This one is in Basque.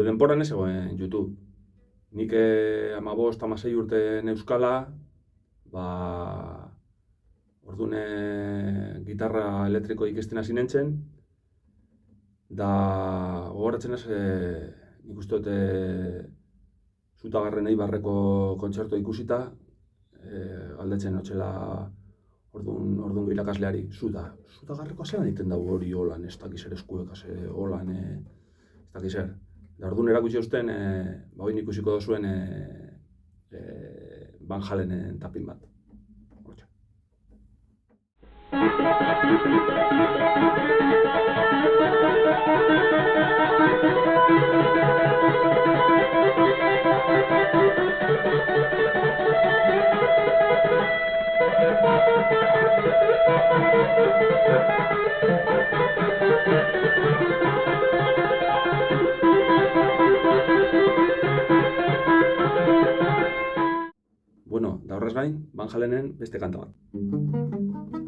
gure denporan ez zegoen YouTube. Nik 15-16 urte neuskala, orduan gitarra elektriko ikesten hasi nintzen, da gogoratzen ez, nik uste dut Zutagarren Eibarreko kontzertua ikusita, galdetzen otxela orduan irakasleari, Zutagarrekoa zelan egiten dago hori holan, ez dakiz ere eskuekaz holan, ez dakiz ere. Da orduan erakutsi eusten, hori ikusiko dozuen Van Halenen tapin bat. Bueno, da horrez gain, Van Halenen beste kanta bat.